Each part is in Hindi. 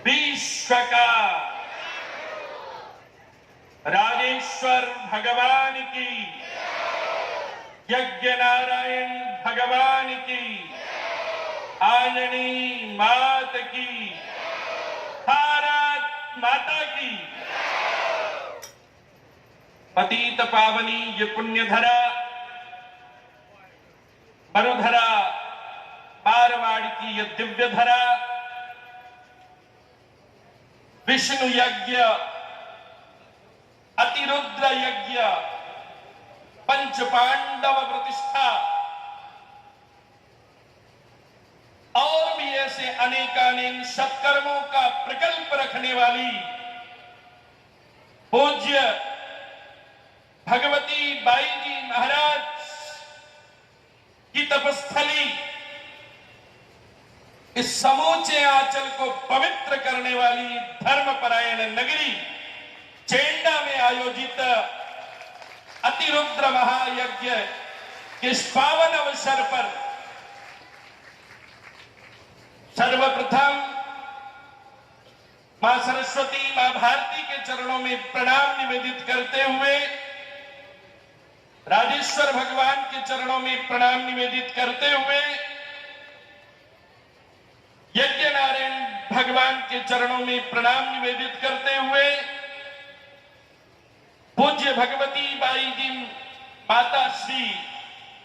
विश्व का राजेश्वर भगवान की, यज्ञ नारायण भगवान की, आंजनी मात की, भारत माता की। पतित पावनी ये पुण्य धरा, मरुधरा मारवाड़ की ये दिव्य धरा, विष्णु यज्ञ, अतिरुद्र यज्ञ, पंच पांडव प्रतिष्ठा और भी ऐसे अनेकानेक सत्कर्मों का प्रकल्प रखने वाली पूज्य भगवती बाई जी महाराज की तपस्थली, इस समूचे आंचल को पवित्र करने वाली धर्मपरायण नगरी चेंडा में आयोजित अतिरुद्र महायज्ञ के इस पावन अवसर पर सर्वप्रथम मां सरस्वती, मां भारती के चरणों में प्रणाम निवेदित करते हुए, राजेश्वर भगवान के चरणों में प्रणाम निवेदित करते हुए, यज्ञ नारायण भगवान के चरणों में प्रणाम निवेदित करते हुए, पूज्य भगवती बाई जी माता श्री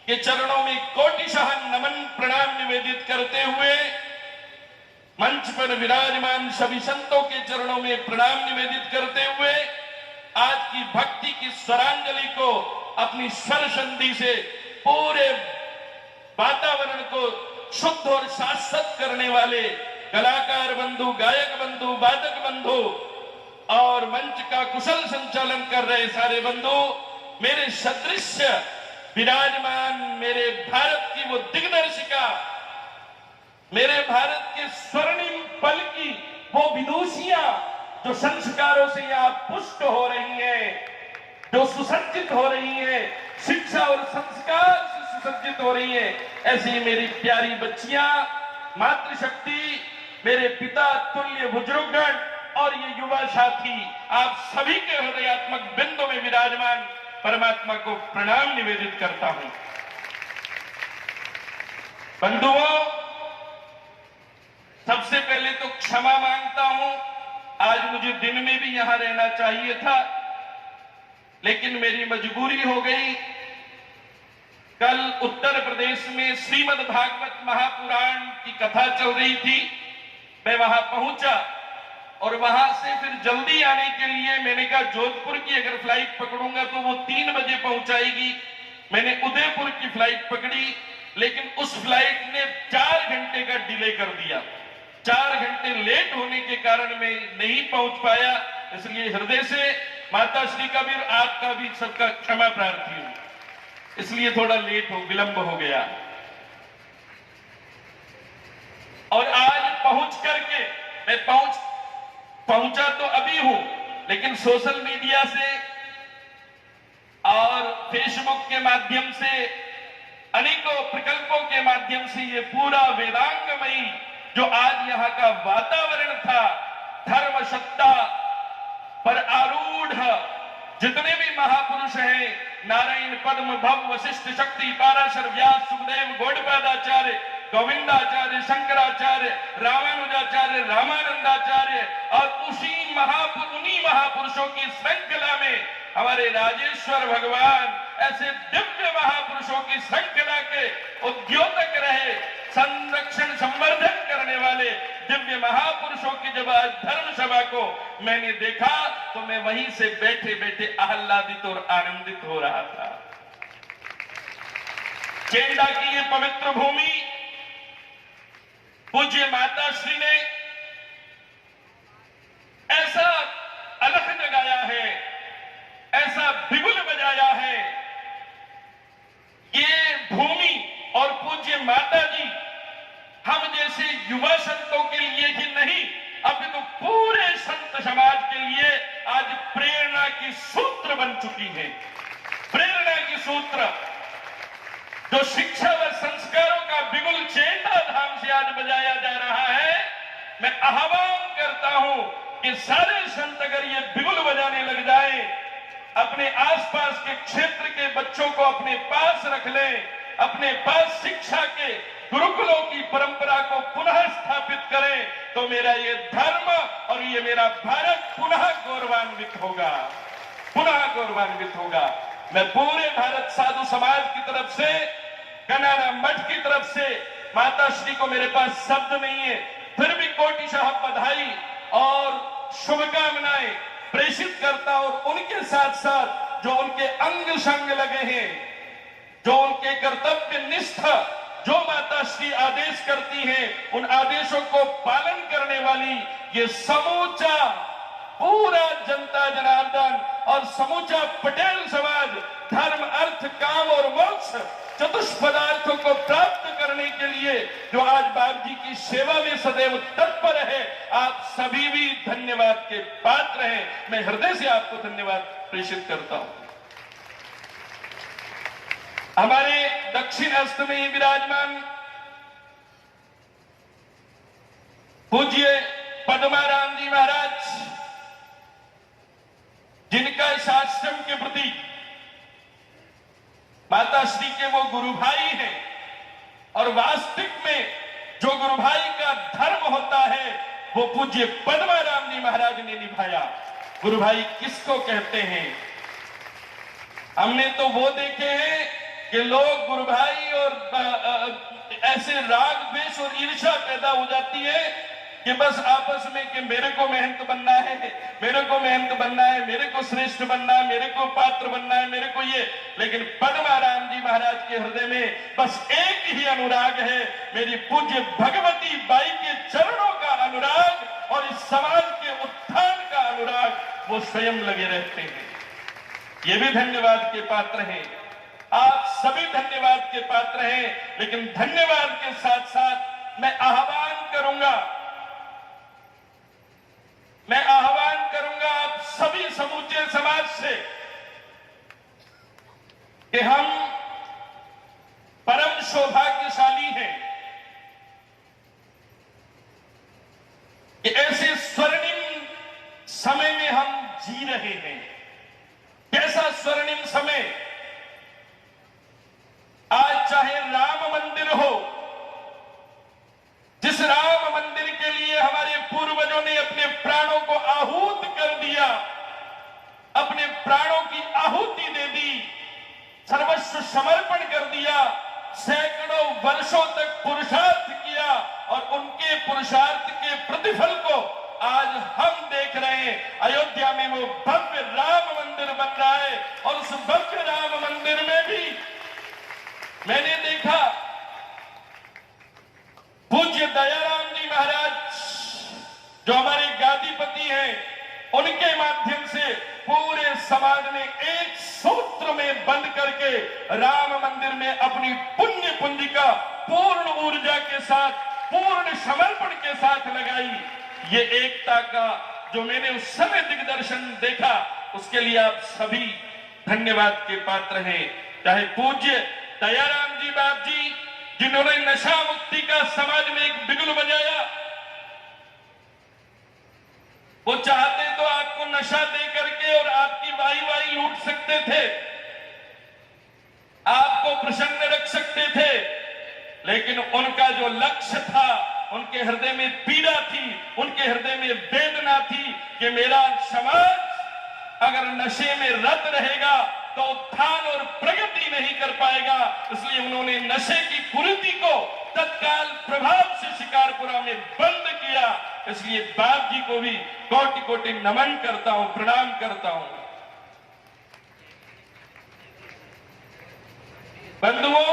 के चरणों में कोटिशः नमन प्रणाम निवेदित करते हुए, मंच पर विराजमान सभी संतों के चरणों में प्रणाम निवेदित करते हुए, आज की भक्ति की स्वरांजलि को अपनी स्वर संधि से पूरे वातावरण को शुद्ध और शाश्वत करने वाले कलाकार बंधु, गायक बंधु, वादक बंधु और मंच का कुशल संचालन कर रहे सारे बंधु, मेरे सदृश विराजमान मेरे भारत की वो दिग्दर्शिका, मेरे भारत के स्वर्णिम पल की वो विदुषियां जो संस्कारों से यहाँ पुष्ट हो रही हैं, जो सुसज्जित हो रही हैं, शिक्षा और संस्कार से सुसज्जित हो रही हैं, ऐसी मेरी प्यारी बच्चियां, मातृशक्ति, मेरे पिता तुल्य बुजुर्गगण और ये युवा साथी, आप सभी के हृदयात्मक बिंदु में विराजमान परमात्मा को प्रणाम निवेदित करता हूं। बंधुओं, सबसे पहले तो क्षमा मांगता हूं, आज मुझे दिन में भी यहां रहना चाहिए था, लेकिन मेरी मजबूरी हो गई। कल उत्तर प्रदेश में श्रीमद् भागवत महापुराण की कथा चल रही थी, मैं वहां पहुंचा और वहां से फिर जल्दी आने के लिए मैंने कहा जोधपुर की अगर फ्लाइट पकड़ूंगा तो वो 3 बजे पहुंचाएगी। मैंने उदयपुर की फ्लाइट पकड़ी, लेकिन उस फ्लाइट ने 4 घंटे का डिले कर दिया। 4 घंटे लेट होने के कारण मैं नहीं पहुंच पाया, इसलिए हृदय से माता श्री का भी, आपका भी, सबका क्षमा प्रार्थी हूं, इसलिए थोड़ा लेट हो, विलंब हो गया। और आज पहुंच करके मैं पहुंचा तो अभी हूं, लेकिन सोशल मीडिया से और फेसबुक के माध्यम से, अनेकों प्रकल्पों के माध्यम से ये पूरा वेदांगमयी जो आज यहां का वातावरण था, धर्म सत्ता पर आरूढ़ जितने भी महापुरुष हैं, नारायण, पद्म, भव, वशिष्ठ, शक्ति, पाराशर, व्यास, सुखदेव, गौड़पादाचार्य, गोविंदाचार्य, शंकराचार्य, रामानुजाचार्य, रामानंदाचार्य और उन्हीं महापुरुषों की श्रृंखला में हमारे राजेश्वर भगवान ऐसे दिव्य महापुरुषों की श्रृंखला के उद्योतक रहे, संरक्षण संवर्धन करने वाले दिव्य महापुरुषों की जब आज धर्म सभा को मैंने देखा तो मैं वहीं से बैठे बैठे आह्लादित और आनंदित हो रहा था। चेंडा की ये पवित्र भूमि पूज्य माता श्री ने ऐसा अलख जगाया है, ऐसा बिगुल बजाया है, ये भूमि और पूज्य माता जी हम जैसे युवा संतों के लिए ही नहीं, अब तो पूरे संत समाज के लिए आज प्रेरणा की सूत्र बन चुकी है। प्रेरणा की सूत्र जो शिक्षा व संस्कारों का बिगुल चेंडा धाम से आज बजाया जा रहा है, मैं आह्वान करता हूं कि सारे संत अगर ये बिगुल बजाने लग जाए, अपने आसपास के क्षेत्र के बच्चों को अपने पास रख लें, अपने पास शिक्षा के गुरुकुलों की परंपरा को पुनः स्थापित करें, तो मेरा ये धर्म और ये मेरा भारत पुनः गौरवान्वित होगा, पुनः गौरवान्वित होगा। मैं पूरे भारत साधु समाज की तरफ से, कनारा मठ की तरफ से, माता श्री को मेरे पास शब्द नहीं है, फिर भी कोटिशः बधाई और शुभकामनाएं प्रेषित करता, और उनके साथ साथ जो उनके अंग संग लगे हैं, जो उनके कर्तव्य निष्ठ जो माता श्री आदेश करती हैं, उन आदेशों को पालन करने वाली ये समूचा पूरा जनता जनार्दन और समूचा पटेल समाज धर्म, अर्थ, काम और मोक्ष चतुष्पदार्थों को प्राप्त करने के लिए जो आज बाप जी की सेवा में सदैव तत्पर है, आप सभी भी धन्यवाद के पात्र हैं। मैं हृदय से आपको धन्यवाद प्रेषित करता हूं। हमारे दक्षिण हस्त में ही विराजमान पूज्य पद्माराम जी महाराज, जिनका इस आश्रम के प्रति माता श्री के वो गुरु भाई हैं, और वास्तविक में जो गुरु भाई का धर्म होता है वो पूज्य पद्माराम जी महाराज ने निभाया। गुरु भाई किसको कहते हैं? हमने तो वो देखे हैं कि लोग गुरु भाई और ऐसे राग द्वेष और ईर्ष्या पैदा हो जाती है कि बस आपस में कि मेरे को महंत बनना है, मेरे को महंत बनना है, मेरे को श्रेष्ठ बनना है, मेरे को पात्र बनना है, मेरे को ये। लेकिन पद्माराम जी महाराज के हृदय में बस एक ही अनुराग है, मेरी पूज्य भगवती बाई के चरणों का अनुराग और इस समाज के उत्थान का अनुराग, वो स्वयं लगे रहते हैं। ये भी धन्यवाद के पात्र हैं, आप सभी धन्यवाद के पात्र हैं। लेकिन धन्यवाद के साथ साथ मैं आह्वान करूंगा आप सभी समूचे समाज से कि हम परम सौभाग्यशाली हैं कि ऐसे स्वर्णिम समय में हम जी रहे हैं। कैसा स्वर्णिम समय! आज चाहे राम मंदिर हो, जिस राम मंदिर के लिए हमारे पूर्वजों ने अपने प्राणों को आहूत कर दिया, अपने प्राणों की आहुति दे दी, सर्वस्व समर्पण कर दिया, सैकड़ों वर्षों तक पुरुषार्थ किया, और उनके पुरुषार्थ के प्रतिफल को आज हम देख रहे हैं। अयोध्या में वो भव्य राम मंदिर बन रहा है, और उस भव्य राम मंदिर में भी मैंने देखा पूज्य दयाराम जी महाराज जो हमारे गादीपति हैं, उनके माध्यम से पूरे समाज ने एक सूत्र में बंद करके राम मंदिर में अपनी पुण्य पूंजी का पूर्ण ऊर्जा के साथ, पूर्ण समर्पण के साथ लगाई। ये एकता का जो मैंने उस समय दिग्दर्शन देखा, उसके लिए आप सभी धन्यवाद के पात्र हैं। चाहे पूज्य दयाराम जी बाप जी, जिन्होंने नशा मुक्ति का समाज में एक बिगुल बजाया, वो चाहते तो आपको नशा दे करके और आपकी वाई लूट सकते थे, आपको प्रसन्न रख सकते थे, लेकिन उनका जो लक्ष्य था, उनके हृदय में पीड़ा थी, उनके हृदय में वेदना थी कि मेरा समाज अगर नशे में रत रहेगा तो उत्थान और प्रगति नहीं कर पाएगा। इसलिए उन्होंने नशे की कुरीति को तत्काल प्रभाव से शिकारपुरा में बंद किया। इसलिए बाप जी को भी कोटि कोटि नमन करता हूं, प्रणाम करता हूं। बंधुओं,